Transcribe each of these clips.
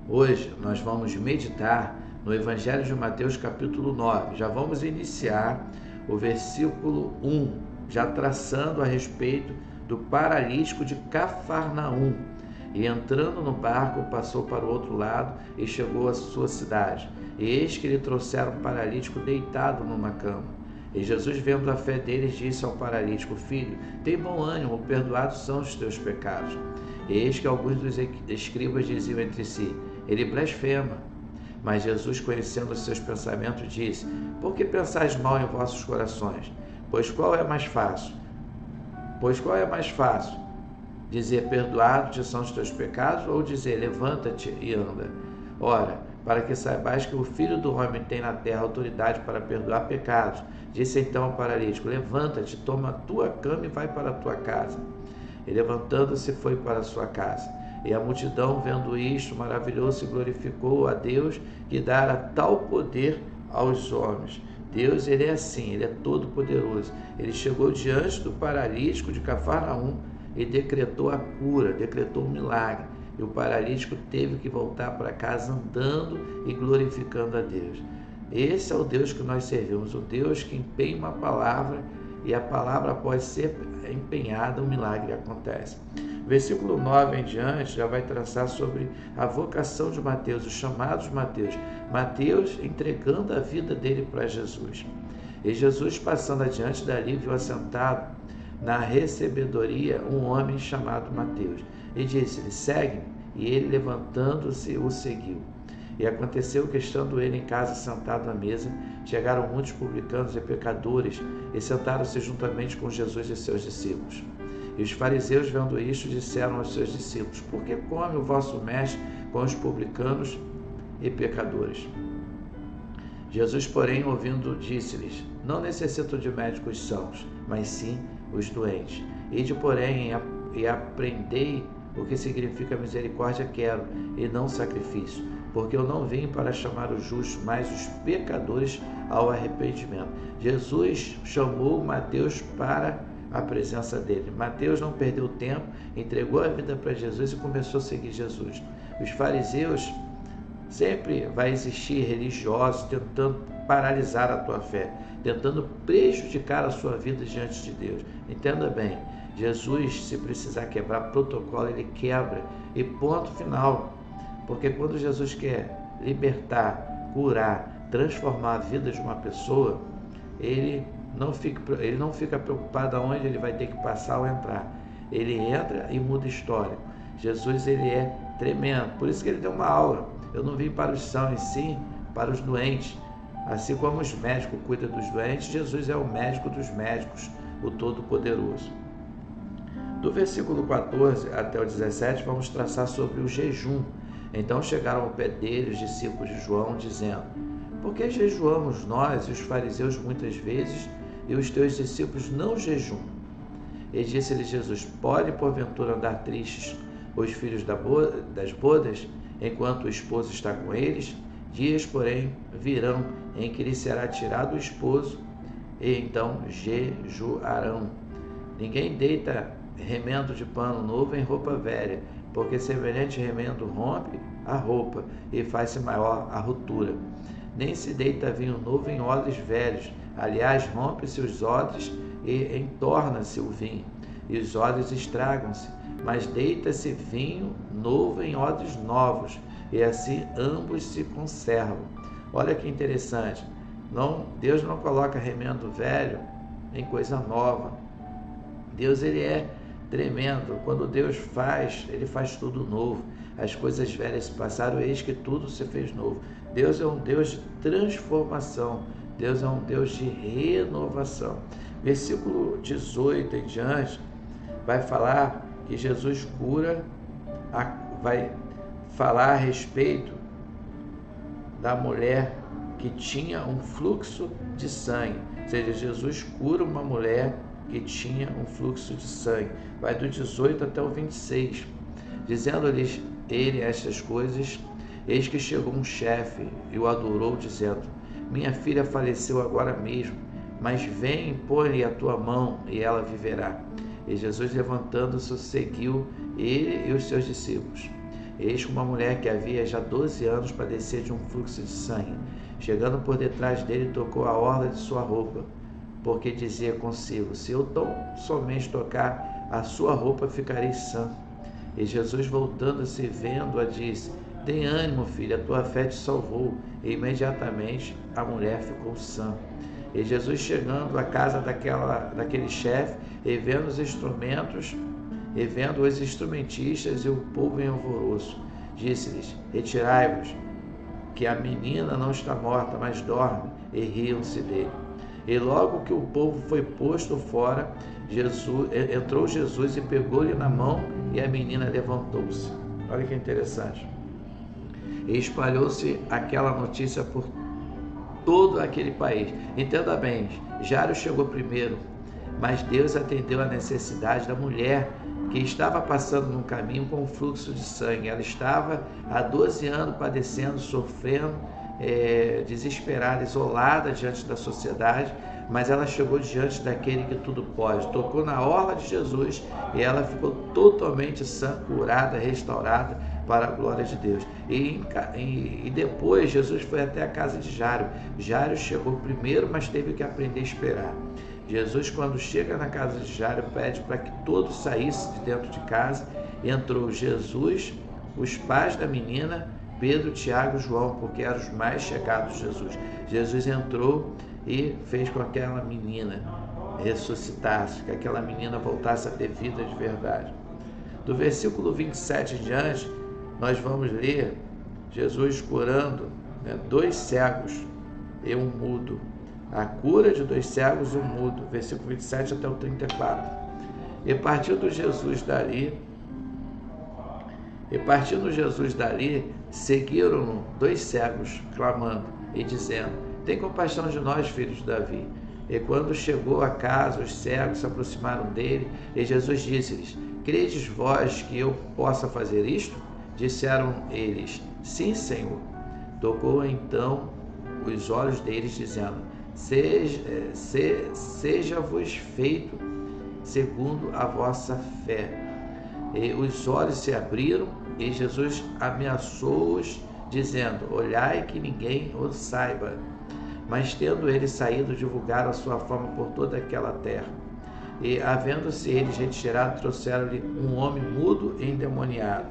Hoje nós vamos meditar no Evangelho de Mateus capítulo 9. Já vamos iniciar o versículo 1, já traçando a respeito do paralítico de Cafarnaum. E entrando no barco, passou para o outro lado e chegou à sua cidade. E eis que lhe trouxeram um paralítico deitado numa cama. E Jesus, vendo a fé deles, disse ao paralítico: Filho, tem bom ânimo, perdoados são os teus pecados. E eis que alguns dos escribas diziam entre si: Ele blasfema. Mas Jesus, conhecendo os seus pensamentos, disse: Por que pensais mal em vossos corações? Pois qual é mais fácil? Dizer: Perdoados são os teus pecados, ou dizer: Levanta-te e anda? Ora, para que saibais que o Filho do Homem tem na terra autoridade para perdoar pecados, disse então ao paralítico: Levanta-te, toma a tua cama e vai para a tua casa. E levantando-se foi para a sua casa. E a multidão, vendo isto, maravilhou-se e glorificou a Deus, que dara tal poder aos homens. Deus, Ele é assim, Ele é todo poderoso. Ele chegou diante do paralítico de Cafarnaum e decretou a cura, decretou um milagre. E o paralítico teve que voltar para casa andando e glorificando a Deus. Esse é o Deus que nós servimos, o Deus que empenha uma palavra, e a palavra, após ser empenhada, o milagre acontece. Versículo 9 em diante já vai traçar sobre a vocação de Mateus, o chamado de Mateus. Mateus entregando a vida dele para Jesus. E Jesus, passando adiante dali, viu assentado na recebedoria um homem chamado Mateus. E disse-lhe: Segue-me. E ele, levantando-se, o seguiu. E aconteceu que, estando ele em casa sentado à mesa, chegaram muitos publicanos e pecadores e sentaram-se juntamente com Jesus e seus discípulos. E os fariseus, vendo isto, disseram aos seus discípulos: Por que come o vosso mestre com os publicanos e pecadores? Jesus, porém, ouvindo, disse-lhes: Não necessito de médicos sãos, mas sim os doentes. Ide, porém, e aprendei o que significa misericórdia quero, e não sacrifício, porque eu não vim para chamar os justos, mas os pecadores ao arrependimento. Jesus chamou Mateus para a presença dele. Mateus não perdeu tempo, entregou a vida para Jesus e começou a seguir Jesus. Os fariseus, sempre vai existir religiosos tentando paralisar a tua fé, tentando prejudicar a sua vida diante de Deus. Entenda bem, Jesus, se precisar quebrar protocolo, ele quebra, e ponto final. Porque quando Jesus quer libertar, curar, transformar a vida de uma pessoa, ele não fica preocupado aonde ele vai ter que passar ou entrar. Ele entra e muda a história. Jesus, ele é tremendo. Por isso que ele deu uma aula. Eu não vim para os sãos, e sim para os doentes. Assim como os médicos cuidam dos doentes, Jesus é o médico dos médicos, o Todo-Poderoso. Do versículo 14 até o 17, vamos traçar sobre o jejum. Então chegaram ao pé dele os discípulos de João, dizendo: Por que jejuamos nós e os fariseus muitas vezes, e os teus discípulos não jejumam? E disse-lhe Jesus: Podem porventura andar tristes os filhos das bodas, enquanto o esposo está com eles? Dias, porém, virão em que lhes será tirado o esposo, e então jejuarão. Ninguém deita remendo de pano novo em roupa velha, porque semelhante remendo rompe a roupa e faz-se maior a ruptura. Nem se deita vinho novo em odres velhos, aliás, rompe-se os odres e entorna-se o vinho, e os odres estragam-se, mas deita-se vinho novo em odres novos, e assim ambos se conservam. Olha que interessante, Deus não coloca remendo velho em coisa nova. Deus, ele é tremendo. Quando Deus faz, ele faz tudo novo. As coisas velhas se passaram, eis que tudo se fez novo. Deus é um Deus de transformação. Deus é um Deus de renovação. Versículo 18 em diante vai falar que Jesus vai falar a respeito da mulher que tinha um fluxo de sangue. Ou seja, Jesus cura uma mulher que tinha um fluxo de sangue. Vai do 18 até o 26. Dizendo-lhes ele estas coisas, eis que chegou um chefe e o adorou, dizendo: Minha filha faleceu agora mesmo, mas vem e põe-lhe a tua mão, e ela viverá. E Jesus, levantando-se, seguiu ele e os seus discípulos. Eis que uma mulher que havia já 12 anos padecia de um fluxo de sangue. Chegando por detrás dele, tocou a orla de sua roupa, porque dizia consigo: se eu tão somente tocar a sua roupa, ficarei sã. E Jesus, voltando-se, vendo-a, disse: tem ânimo, filha, a tua fé te salvou. E imediatamente a mulher ficou sã. E Jesus, chegando à casa daquele chefe, e vendo os instrumentistas e o povo em alvoroço, disse-lhes: retirai-vos, que a menina não está morta, mas dorme. E riam-se dele. E logo que o povo foi posto fora, entrou Jesus e pegou-lhe na mão, e a menina levantou-se. Olha que interessante. E espalhou-se aquela notícia por todo aquele país. Entenda bem, Jairo chegou primeiro, mas Deus atendeu a necessidade da mulher que estava passando num caminho com um fluxo de sangue. Ela estava há 12 anos padecendo, sofrendo, desesperada, isolada diante da sociedade, mas ela chegou diante daquele que tudo pode, tocou na orla de Jesus e ela ficou totalmente sã, curada, restaurada para a glória de Deus. E depois Jesus foi até a casa de Jairo. Jairo chegou primeiro, mas teve que aprender a esperar. Jesus, quando chega na casa de Jairo, pede para que todos saíssem de dentro de casa. Entrou Jesus, os pais da menina, Pedro, Tiago e João, porque eram os mais chegados de Jesus. Jesus entrou e fez com que aquela menina ressuscitasse, que aquela menina voltasse a ter vida de verdade. Do versículo 27 em diante, nós vamos ler Jesus curando 2 cegos e um mudo. A cura de 2 cegos e um mudo, versículo 27 até o 34. E partindo Jesus dali, seguiram-no 2 cegos, clamando e dizendo: tem compaixão de nós, filhos de Davi. E quando chegou a casa, os cegos se aproximaram dele, e Jesus disse-lhes: credes vós que eu possa fazer isto? Disseram eles: sim, Senhor. Tocou então os olhos deles, dizendo: seja-vos feito segundo a vossa fé. E os olhos se abriram, e Jesus ameaçou-os, dizendo: olhai que ninguém o saiba. Mas tendo eles saído, divulgaram a sua fama por toda aquela terra. E, havendo-se eles retirado, trouxeram-lhe um homem mudo e endemoniado.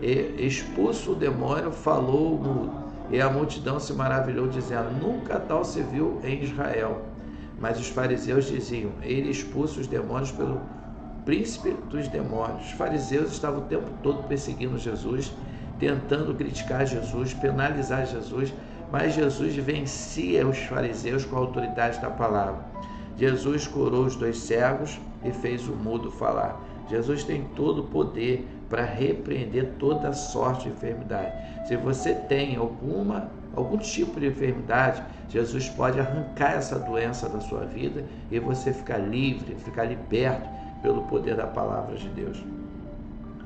E, expulso o demônio, falou o mudo. E a multidão se maravilhou, dizendo: nunca tal se viu em Israel. Mas os fariseus diziam: ele expulsa os demônios pelo príncipe dos demônios. Os fariseus estavam o tempo todo perseguindo Jesus, tentando criticar Jesus, penalizar Jesus, mas Jesus vencia os fariseus com a autoridade da palavra. Jesus curou os 2 cegos e fez o mudo falar. Jesus tem todo o poder para repreender toda sorte de enfermidade. Se você tem algum tipo de enfermidade, Jesus pode arrancar essa doença da sua vida e você ficar livre, ficar liberto pelo poder da palavra de Deus.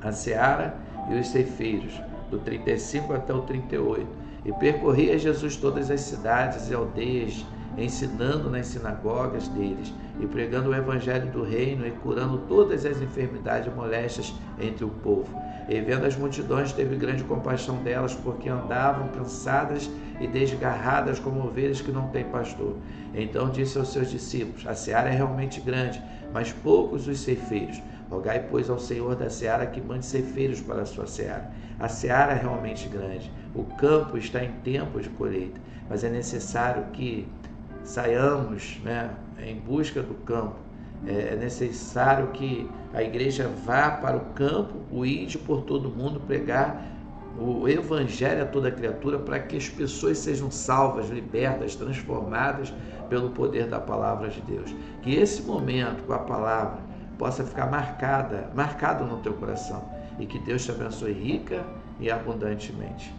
A seara e os ceifeiros, do 35 até o 38. E percorria Jesus todas as cidades e aldeias, ensinando nas sinagogas deles, e pregando o evangelho do reino, e curando todas as enfermidades e moléstias entre o povo. E vendo as multidões, teve grande compaixão delas, porque andavam cansadas e desgarradas como ovelhas que não têm pastor. Então disse aos seus discípulos: a seara é realmente grande, mas poucos os ceifeiros. Rogai, pois, ao Senhor da seara que mande ceifeiros para a sua seara. A seara é realmente grande, o campo está em tempo de colheita, mas é necessário que saiamos em busca do campo. É necessário que a igreja vá para o campo, o ide por todo mundo, pregar o evangelho a toda criatura, para que as pessoas sejam salvas, libertas, transformadas pelo poder da palavra de Deus. Que esse momento com a palavra possa ficar marcado no teu coração, e que Deus te abençoe rica e abundantemente.